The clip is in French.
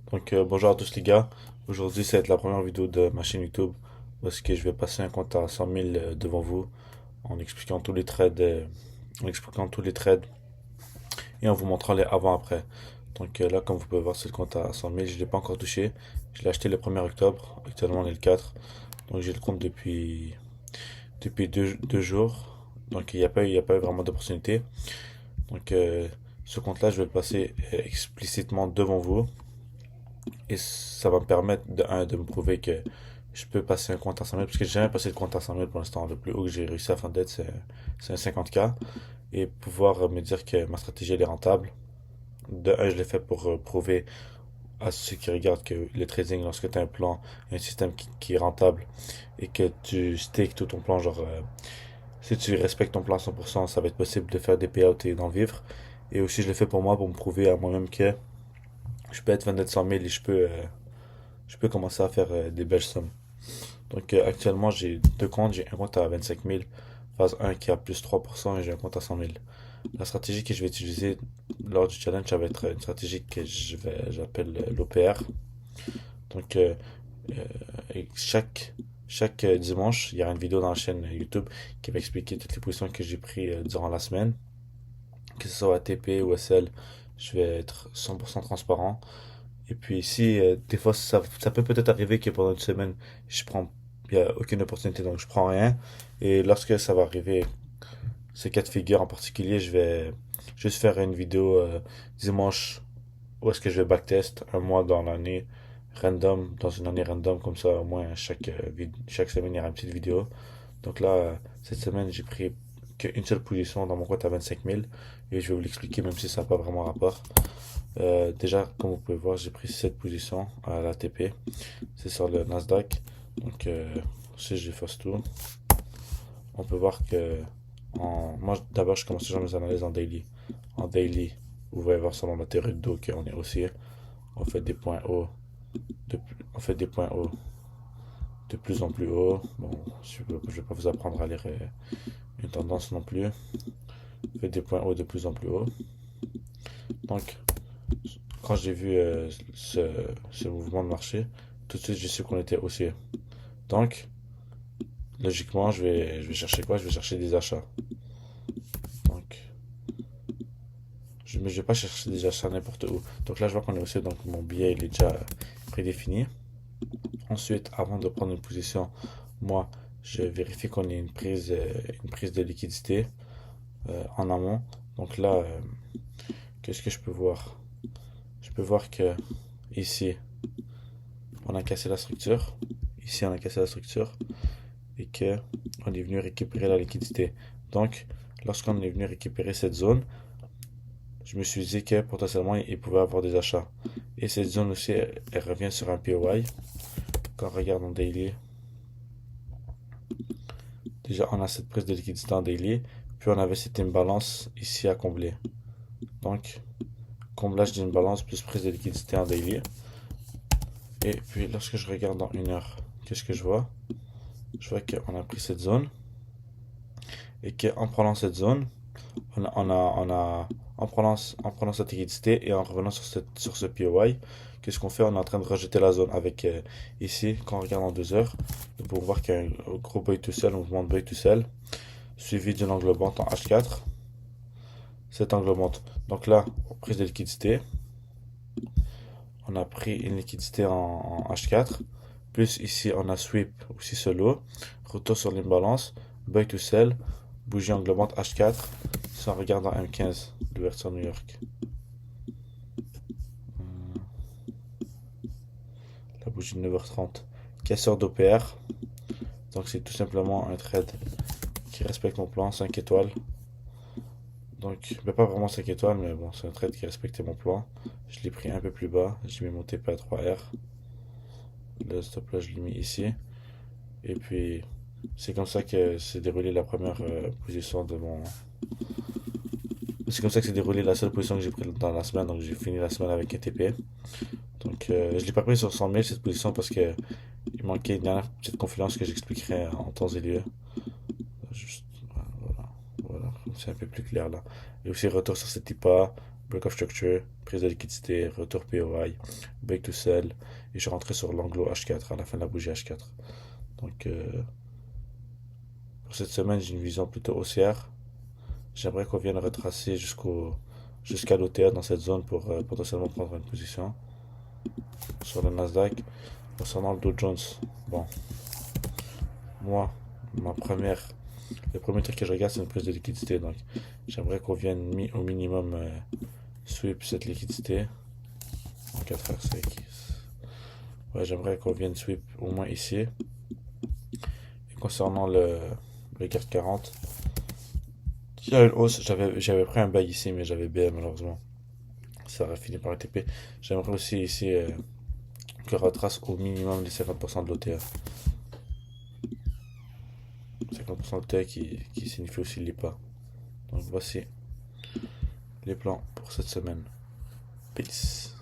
Bonjour à tous les gars. Aujourd'hui, ça va être la première vidéo de ma chaîne YouTube parce que je vais passer un compte à 100 000 devant vous en expliquant tous les trades, et en vous montrant les avant-après. Là, comme vous pouvez voir, c'est le compte à 100 000. Je ne l'ai pas encore touché. Je l'ai acheté le 1er octobre. Actuellement, on est le 4. Donc, j'ai le compte depuis deux jours. Donc, il y a pas eu vraiment d'opportunité. Donc, ce compte-là, je vais le passer explicitement devant vous. Et ça va me permettre de me prouver que je peux passer un compte à 100 000 parce que j'ai jamais passé de compte à 100 000 pour l'instant. Le plus haut que j'ai réussi à faire d'être, c'est un 50K. Et pouvoir me dire que ma stratégie elle est rentable. De un, je l'ai fait pour prouver à ceux qui regardent que le trading, lorsque tu as un plan, un système qui est rentable et que tu stakes tout ton plan, si tu respectes ton plan à 100%, ça va être possible de faire des payouts et d'en vivre. Et aussi, je le fais pour moi, pour me prouver à moi-même que je peux être vendeur de 100 000 et je peux commencer à faire des belles sommes. Actuellement, j'ai deux comptes. J'ai un compte à 25 000, phase un qui a plus 3% et j'ai un compte à 100 000. La stratégie que je vais utiliser lors du challenge, ça va être une stratégie que j'appelle l'OPR. Donc, euh, euh, et chaque dimanche, il y aura une vidéo dans la chaîne YouTube qui va expliquer toutes les positions que j'ai prises durant la semaine. Que ce soit ATP ou SL, je vais être 100% transparent. Et puis ici, des fois, ça peut peut-être arriver que pendant une semaine, il n'y a aucune opportunité, donc je prends rien. Et lorsque ça va arriver, ces cas de figure en particulier, je vais juste faire une vidéo dimanche où est-ce que je vais backtest un mois dans l'année random, dans une année random, comme ça au moins chaque semaine il y aura une petite vidéo. Donc là, cette semaine, j'ai pris qu'une seule position dans mon compte à 25 000 et je vais vous l'expliquer même si ça n'a pas vraiment rapport. Déjà, comme vous pouvez voir, j'ai pris cette position à l'ATP. C'est sur le Nasdaq. Donc, si j'efface tout, on peut voir que moi, d'abord, je commence toujours mes analyses en daily. En daily, vous pouvez voir selon la théorie de dos qu'on est haussier. On fait des points hauts, de, on fait des points hauts de plus en plus haut. Bon, je ne vais pas vous apprendre à lire une tendance non plus. On fait des points hauts de plus en plus haut. Donc, quand j'ai vu ce mouvement de marché, tout de suite j'ai su qu'on était haussier. Donc, logiquement, je vais chercher quoi? Je vais chercher des achats. Donc, mais je vais pas chercher des achats n'importe où. Donc là, je vois qu'on est haussier, donc mon billet il est déjà prédéfini. Ensuite, avant de prendre une position, moi, je vérifie qu'on ait une prise de liquidité en amont. Donc là, qu'est-ce que je peux voir? Je peux voir que ici, on a cassé la structure. Ici, on a cassé la structure. Et que on est venu récupérer la liquidité. Donc, lorsqu'on est venu récupérer cette zone, je me suis dit que potentiellement il pouvait avoir des achats. Et cette zone aussi, elle revient sur un POI. Quand on regarde en daily, déjà on a cette prise de liquidité en daily, puis on avait cette imbalance ici à combler. Donc, comblage d'une balance plus prise de liquidité en daily. Et puis lorsque je regarde dans une heure, qu'est-ce que je vois? Je vois qu'on a pris cette zone et qu'en prenant cette zone, en prenant cette liquidité et en revenant sur ce POI, qu'est-ce qu'on fait? On est en train de rejeter la zone avec ici, quand on regarde en 2 heures, nous pouvons voir qu'il y a un gros buy to sell, un mouvement de buy to sell, suivi d'une englobante en H4. Cette englobante. Donc là, prise de liquidité, on a pris une liquidité en H4, plus ici on a sweep aussi solo, retour sur l'imbalance, buy to sell, bougie englobante H4, si on regarde en M15, l'ouverture New York. La bougie de 9h30. Casseur d'OPR. Donc c'est tout simplement un trade qui respecte mon plan, 5 étoiles. Donc, mais pas vraiment 5 étoiles, mais bon, c'est un trade qui respectait mon plan. Je l'ai pris un peu plus bas, j'ai mis mon TP à 3R. Le stop là, je l'ai mis ici. Et puis, c'est comme ça que s'est déroulée la première position de mon. C'est comme ça que s'est déroulée la seule position que j'ai prise dans la semaine. Donc, j'ai fini la semaine avec un TP. Donc, je l'ai pas pris sur 100 000 cette position parce que il manquait une dernière petite confidence que j'expliquerai en temps et lieu. Juste, voilà, voilà, c'est un peu plus clair là. Et aussi retour sur cette IPA, break of structure, prise de liquidité, retour POI, break to sell, et je suis rentré sur l'anglo H4 à la fin de la bougie H4. Donc pour cette semaine, j'ai une vision plutôt haussière. J'aimerais qu'on vienne retracer jusqu'à l'OTA dans cette zone pour potentiellement prendre une position sur le Nasdaq. Concernant le Dow Jones, bon, moi, le premier truc que je regarde, c'est une prise de liquidité. Donc, j'aimerais qu'on vienne au minimum sweep cette liquidité en 4 heures. Ouais, j'aimerais qu'on vienne sweep au moins ici. Et concernant le CAC 40, il y a une hausse. J'avais pris un bail ici, mais j'avais BM malheureusement. Ça aurait fini par TP. J'aimerais aussi ici que retrace au minimum les 50% de l'OTA. 50% de l'OTA qui signifie aussi l'IPA. Donc voici les plans pour cette semaine. Peace.